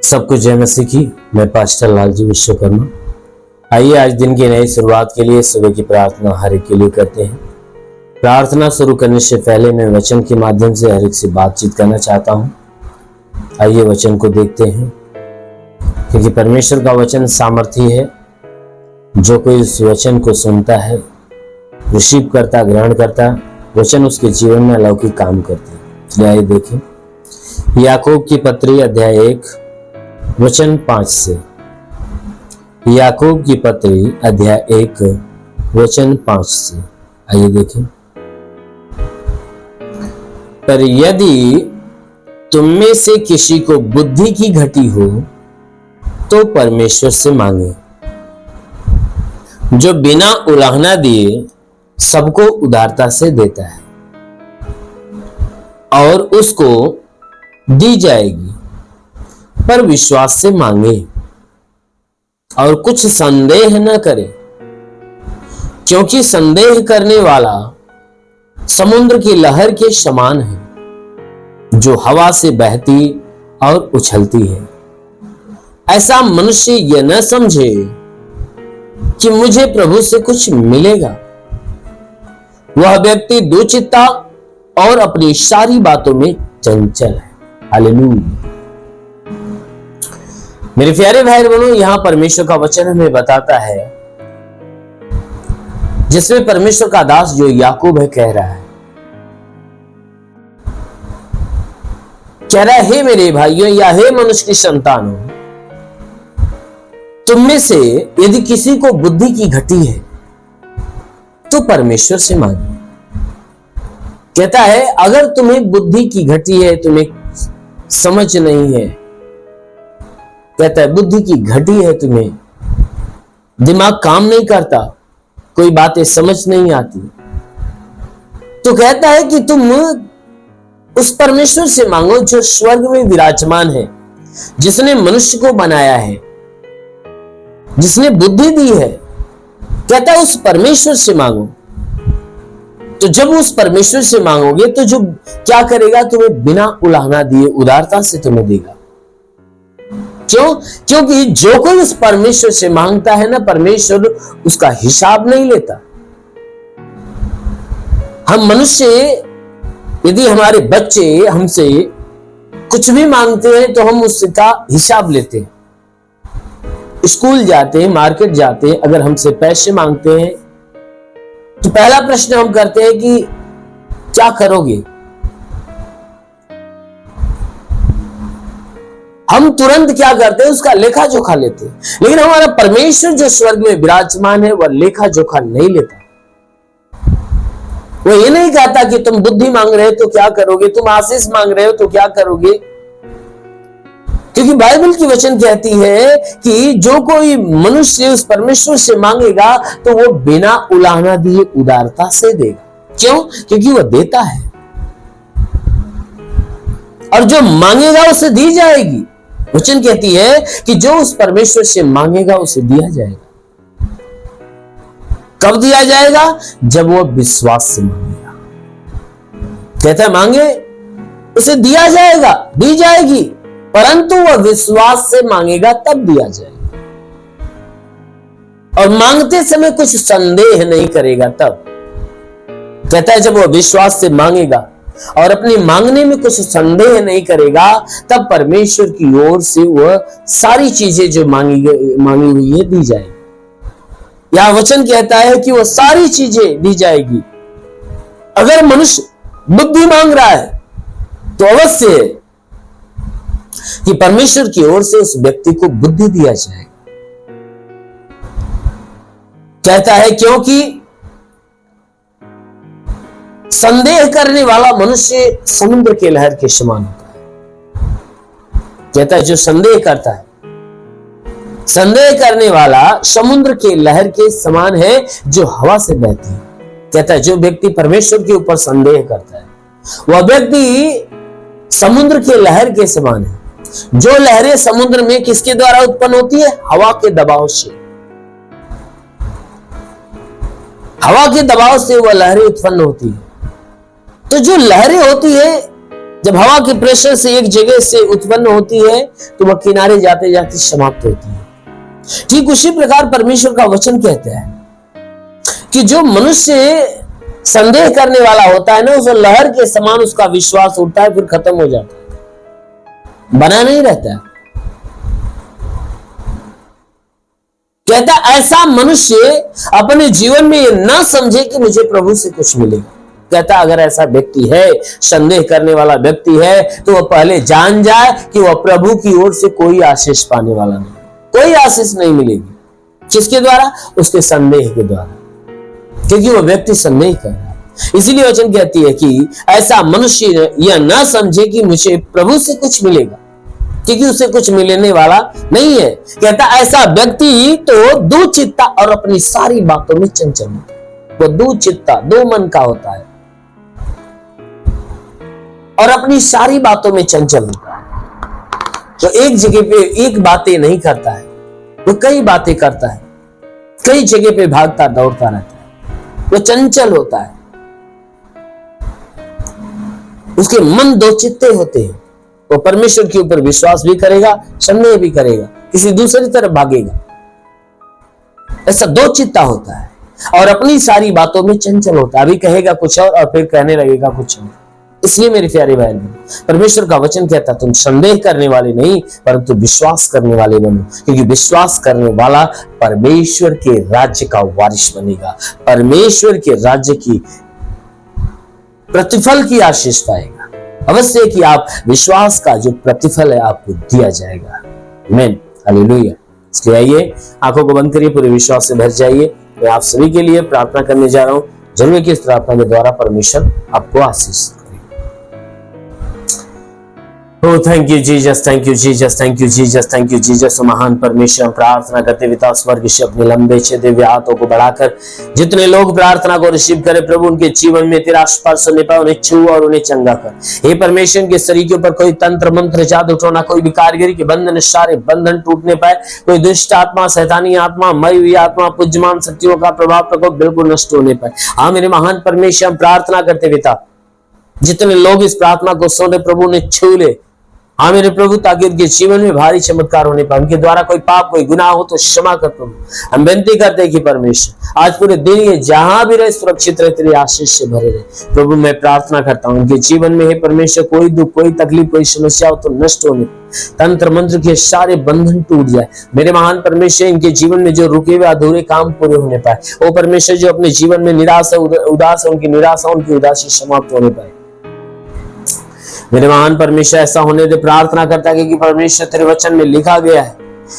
सबको जय मसीह की। मैं पास्टर लालजी विश्वकर्मा। आइए आज दिन की नई शुरुआत के लिए सुबह की प्रार्थना हर एक के लिए करते हैं। प्रार्थना शुरू करने से पहले मैं वचन के माध्यम से हर एक से बातचीत करना चाहता हूं। आइए वचन को देखते हैं, क्योंकि परमेश्वर का वचन सामर्थी है। जो कोई इस वचन को सुनता है, रिसीव करता, ग्रहण करता, वचन उसके जीवन में अलौकिक काम करते हैं। चलिए आइए देखें याकूब की पत्री अध्याय 1 वचन 5 से। याकूब की पत्री अध्याय 1 वचन 5 से आइए देखें। पर यदि तुम में से किसी को बुद्धि की घटी हो तो परमेश्वर से मांगे, जो बिना उलाहना दिए सबको उदारता से देता है, और उसको दी जाएगी। पर विश्वास से मांगे और कुछ संदेह न करे, क्योंकि संदेह करने वाला समुद्र की लहर के समान है, जो हवा से बहती और उछलती है। ऐसा मनुष्य यह न समझे कि मुझे प्रभु से कुछ मिलेगा। वह व्यक्ति दुचित्ता और अपनी सारी बातों में चंचल है। हालेलुया। मेरे प्यारे भाई बहनों, यहां परमेश्वर का वचन हमें बताता है, जिसमें परमेश्वर का दास जो याकूब है कह रहा है, हे मेरे भाइयों या हे मनुष्य की संतानों, तुम में से यदि किसी को बुद्धि की घटी है तो परमेश्वर से मांगे। कहता है अगर तुम्हें बुद्धि की घटी है, तुम्हें समझ नहीं है, कहता है बुद्धि की घटी है, तुम्हें दिमाग काम नहीं करता, कोई बातें समझ नहीं आती, तो कहता है कि तुम उस परमेश्वर से मांगो जो स्वर्ग में विराजमान है, जिसने मनुष्य को बनाया है, जिसने बुद्धि दी है। कहता है उस परमेश्वर से मांगो। तो जब उस परमेश्वर से मांगोगे तो जो क्या करेगा, तुम्हें बिना उलाहना दिए उदारता से तुम्हें देगा। क्यों? क्योंकि जो कोई उस परमेश्वर से मांगता है ना, परमेश्वर उसका हिसाब नहीं लेता। हम मनुष्य, यदि हमारे बच्चे हमसे कुछ भी मांगते हैं तो हम उसका हिसाब लेते हैं। स्कूल जाते हैं, मार्केट जाते हैं, अगर हमसे पैसे मांगते हैं तो पहला प्रश्न हम करते हैं कि क्या करोगे। हम तुरंत क्या करते हैं, उसका लेखा जोखा लेते हैं। लेकिन हमारा परमेश्वर जो स्वर्ग में विराजमान है वह लेखा जोखा नहीं लेता। वो ये नहीं कहता कि तुम बुद्धि मांग रहे हो तो क्या करोगे, तुम आशीष मांग रहे हो तो क्या करोगे। क्योंकि बाइबल की वचन कहती है कि जो कोई मनुष्य उस परमेश्वर से मांगेगा तो वो बिना उलाहना दिए उदारता से देगा। क्यों? क्योंकि वो देता है, और जो मांगेगा उसे दी जाएगी। वचन कहती है कि जो उस परमेश्वर से मांगेगा उसे दिया जाएगा। कब दिया जाएगा? जब वो विश्वास से मांगेगा। कहता है मांगे उसे दिया जाएगा, दी जाएगी, परंतु वह विश्वास से मांगेगा तब दिया जाएगा। और मांगते समय कुछ संदेह नहीं करेगा तब। कहता है जब वह विश्वास से मांगेगा और अपने मांगने में कुछ संदेह नहीं करेगा, तब परमेश्वर की ओर से वह सारी चीजें जो मांगी हुई है दी जाएगी। यह वचन कहता है कि वह सारी चीजें दी जाएगी। अगर मनुष्य बुद्धि मांग रहा है तो अवश्य है कि परमेश्वर की ओर से उस व्यक्ति को बुद्धि दिया जाएगा। कहता है क्योंकि संदेह करने वाला मनुष्य समुद्र के लहर के समान होता है। कहता है जो संदेह करता है, संदेह करने वाला समुद्र के लहर के समान है जो हवा से बहती है। कहता है जो व्यक्ति परमेश्वर के ऊपर संदेह करता है वह व्यक्ति समुद्र के लहर के समान है। जो लहरें समुद्र में किसके द्वारा उत्पन्न होती है? हवा के दबाव से। हवा के दबाव से वह लहरें उत्पन्न होती है। तो जो लहरें होती है जब हवा के प्रेशर से एक जगह से उत्पन्न होती है तो वह किनारे जाते जाते समाप्त होती है। ठीक उसी प्रकार परमेश्वर का वचन कहता है कि जो मनुष्य संदेह करने वाला होता है ना, उस लहर के समान उसका विश्वास उठता है, फिर खत्म हो जाता है, बना नहीं रहता है। कहता ऐसा मनुष्य अपने जीवन में ये ना समझे कि मुझे प्रभु से कुछ मिलेगा। कहता अगर ऐसा व्यक्ति है, संदेह करने वाला व्यक्ति है, तो वह पहले जान जाए कि वह प्रभु की ओर से कोई आशीष पाने वाला नहीं, कोई आशीष नहीं मिलेगी। किसके द्वारा? उसके संदेह के द्वारा, क्योंकि वह व्यक्ति संदेह कर रहा है। इसीलिए वचन कहती है कि ऐसा मनुष्य यह ना समझे कि मुझे प्रभु से कुछ मिलेगा, क्योंकि उसे कुछ मिलने वाला नहीं है। कहता ऐसा व्यक्ति तो दो चित्ता और अपनी सारी बातों में चंचल होता है। वो दो चित्ता, दो मन का होता है और अपनी सारी बातों में चंचल होता है। तो एक जगह पे एक बातें नहीं करता है, वो कई बातें करता है, कई जगह पे भागता दौड़ता रहता है, वो चंचल होता है। उसके मन दो चित्ते होते हैं। वो परमेश्वर के ऊपर विश्वास भी करेगा, संदेह भी करेगा, किसी दूसरी तरफ भागेगा। ऐसा दो चित्ता होता है और अपनी सारी बातों में चंचल होता है। अभी कहेगा कुछ और फिर कहने लगेगा कुछ और। इसलिए मेरे प्यारे भाई, परमेश्वर का वचन कहता तुम संदेह करने वाले नहीं परंतु विश्वास करने वाले बनो, क्योंकि विश्वास करने वाला परमेश्वर के राज्य का वारिस बनेगा, परमेश्वर के राज्य की प्रतिफल की आशीष पाएगा। अवश्य कि आप विश्वास का जो प्रतिफल है आपको दिया जाएगा। आमीन, हालेलुया। इसलिए आइए आंखों को बंद करिए, पूरे विश्वास से भर जाइए। मैं आप सभी के लिए प्रार्थना करने जा रहा हूं, जन्म की इस प्रार्थना के द्वारा परमेश्वर आपको आशीष। Oh, thank you Jesus, thank you Jesus, thank you Jesus, thank you Jesus। महान परमेश्वर, हम प्रार्थना करते पिता स्वर्ग से अपने लंबे छे दिव्य हाथों को बढ़ाकर जितने लोग प्रार्थना को रिसीव करें प्रभु, उनके जीवन में तेरा स्पर्श होने पाए, उन्हें छू और उन्हें चंगा कर। हे परमेश्वर के शरीर के ऊपर कोई तंत्र मंत्र जादू टोना, कोई भी कारीगरी के बंधन, सारे बंधन टूटने पाए। कोई दुष्ट आत्मा, शैतानी आत्मा, मरी हुई आत्मा, पूज्यमान शक्तियों का प्रभाव प्रकोप बिल्कुल नष्ट होने पाए। हाँ मेरे महान परमेश्वर, हम प्रार्थना करते पिता जितने लोग इस प्रार्थना को सुन रहे प्रभु ने छू ले। हाँ मेरे प्रभु, ताकि उनके जीवन में भारी चमत्कार होने पाए, उनके द्वारा कोई पाप कोई गुनाह हो तो क्षमा कर प्रभु। हम विनती करते हैं कि परमेश्वर आज पूरे दिन ये जहां भी रहे सुरक्षित रहे, तेरी आशीष से भरे रहे। प्रभु मैं प्रार्थना करता हूँ उनके जीवन में हे परमेश्वर कोई दुख कोई तकलीफ कोई समस्या हो तो नष्ट होने, तंत्र मंत्र के सारे बंधन टूट जाए। मेरे महान परमेश्वर, इनके जीवन में जो रुके हुए अधूरे काम पूरे होने पाए। ओ परमेश्वर, जो अपने जीवन में निराश है उदास है, उनकी निराशा उनकी उदासी समाप्त होने पाए। मेरे महान परमेश्वर ऐसा होने दे, प्रार्थना करता है कि परमेश्वर तेरे वचन में लिखा गया है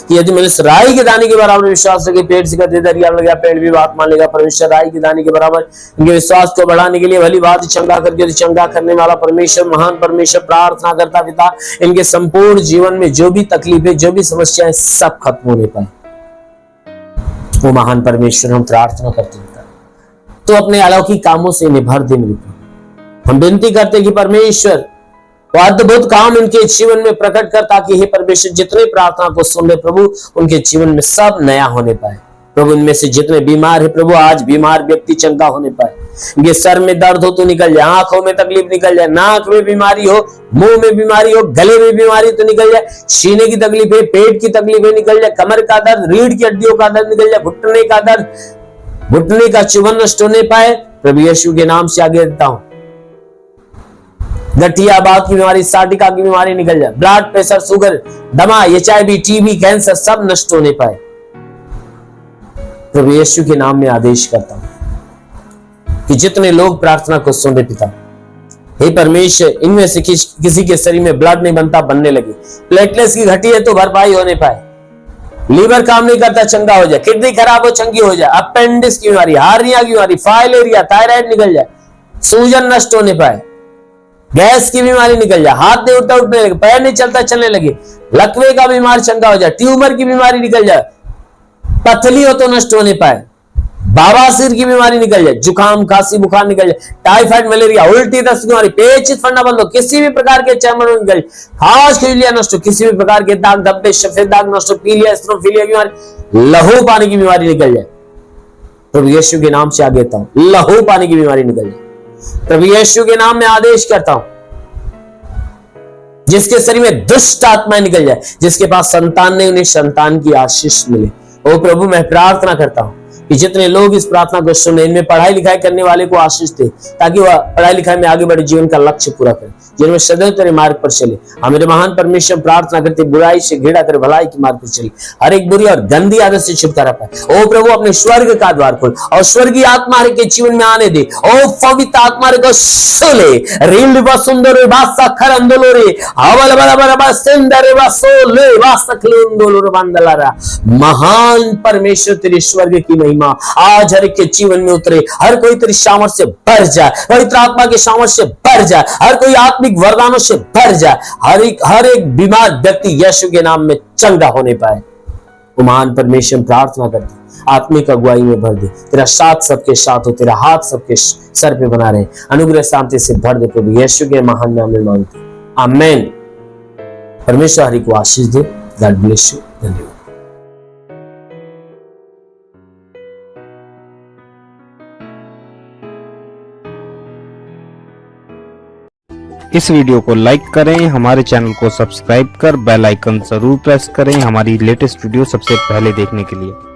कि यदि मनुष्य राई के दाने के बराबर विश्वास रखे, पेड़ से कहते दरिया लग गया पेड़ भी बात मान लेगा। परमेश्वर राई के दाने के बराबर इनके विश्वास को बढ़ाने के लिए भली बात चंगा करके चंगा करने वाला परमेश्वर, महान परमेश्वर, प्रार्थना करता पिता इनके संपूर्ण जीवन में जो भी तकलीफें जो भी समस्याएं सब खत्म होने पाए। वो महान परमेश्वर हम प्रार्थना करते हैं तो अपने अलौकिक कामों से इन्हें भर दे। हम विनती करते कि परमेश्वर वो अद्भुत काम इनके जीवन में प्रकट कर, ताकि हे परमेश्वर जितने प्रार्थना को सुन रहे प्रभु उनके जीवन में सब नया होने पाए। प्रभु इनमें से जितने बीमार है प्रभु, आज बीमार व्यक्ति चंगा होने पाए। इनके सर में दर्द हो तो निकल जाए, आंखों में तकलीफ निकल जाए, नाक में बीमारी हो, मुंह में बीमारी हो, गले में बीमारी तो निकल जाए, सीने की तकलीफ है, पेट की तकलीफ है निकल जाए, कमर का दर्द, रीढ़ की हड्डियों का दर्द निकल जाए, घुटने का दर्द, घुटने का चुभन नष्ट होने पाए। प्रभु यीशु के नाम से आगे देता हूं, गठिया बात की बीमारी, साटिका की बीमारी निकल जाए, ब्लड प्रेशर, शुगर, दमा, HIV, टीबी, कैंसर सब नष्ट होने पाए। प्रभु यीशु के नाम में आदेश करता हूं कि जितने लोग प्रार्थना को सुन रहे पिता, हे परमेश्वर इनमें से किसी के शरीर में ब्लड नहीं बनता बनने लगे, प्लेटलेट्स की घटी है तो भरपाई होने पाए, लीवर काम नहीं करता चंगा हो जाए, किडनी खराब हो चंगी हो जाए, अपेंडिक्स की बीमारी, हार्निया की बीमारी, फाइलेरिया, थायराइड निकल जाए, सूजन नष्ट होने पाए, गैस की बीमारी निकल जाए, हाथ नहीं उठता उठने लगे, पैर नहीं चलता चलने लगे, लकवे का बीमार चंगा हो जाए, ट्यूमर की बीमारी निकल जाए, पथली हो तो नष्ट होने पाए, बवासीर की बीमारी निकल जाए, जुकाम खांसी बुखार निकल जाए, टाइफाइड मलेरिया उल्टी दस्त की बीमारी, पेट चित फटना बंद हो, किसी भी प्रकार के चर्म रोग निकल, खाज खुजलियां नष्ट हो, किसी भी प्रकार के दाग धब्बे सफेद दाग नष्ट हो, पीलिया स्ट्रोफिलिया की बीमारी, लहू पानी की बीमारी निकल जाए। प्रभु यीशु के नाम से आगे देता हूं, लहू पानी की बीमारी निकल जाए। प्रभु यीशु के नाम में आदेश करता हूं जिसके शरीर में दुष्ट आत्माएं निकल जाए, जिसके पास संतान नहीं उन्हें संतान की आशीष मिले। ओ प्रभु, मैं प्रार्थना करता हूं कि जितने लोग इस प्रार्थना को सुने, इनमें पढ़ाई लिखाई करने वाले को आशीष दे, ताकि वह पढ़ाई लिखाई में आगे बढ़े, जीवन का लक्ष्य पूरा करे, जिनमें सदैव तेरे मार्ग पर चले। हम मेरे महान परमेश्वर प्रार्थना करते बुराई से घृणा करे, भलाई के मार्ग पर चले, हर एक बुरी और गंदी आदत से छुटकारा पाए। ओ प्रभु, अपने स्वर्ग का द्वार खोल और स्वर्गीय आत्मा के जीवन में आने दे। ओ पवित्र आत्मा को सोले रील सुंदर वासा खरंदोलो रे हवल बराबर सेंदर वासोले वासखलोंदोलो बंदलारा। महान परमेश्वर, तेरे स्वर्ग की महिमा आज हर एक के जीवन में उतरे। हर कोई तेरी सामर्थ्य से भर जाए, पवित्र आत्मा के सामर्थ्य से भर जाए, हर कोई आत्मिक वरदानों से भर जाए, हर एक बीमार व्यक्ति यीशु के नाम में चंगा होने पाए। महान परमेश्वर, प्रार्थना करते आत्मिक अगुवाई में भर दे, तेरा साथ सबके साथ हो, तेरा हाथ सबके सर पे बना रहे, अनुग्रह शांति से भर दे प्रभु, यीशु के महान नाम में मांगते, आमेन। परमेश्वर हरि को आशीष दे। God bless you. धन्यवाद। इस वीडियो को लाइक करें, हमारे चैनल को सब्सक्राइब कर बेल आइकन जरूर प्रेस करें हमारी लेटेस्ट वीडियो सबसे पहले देखने के लिए।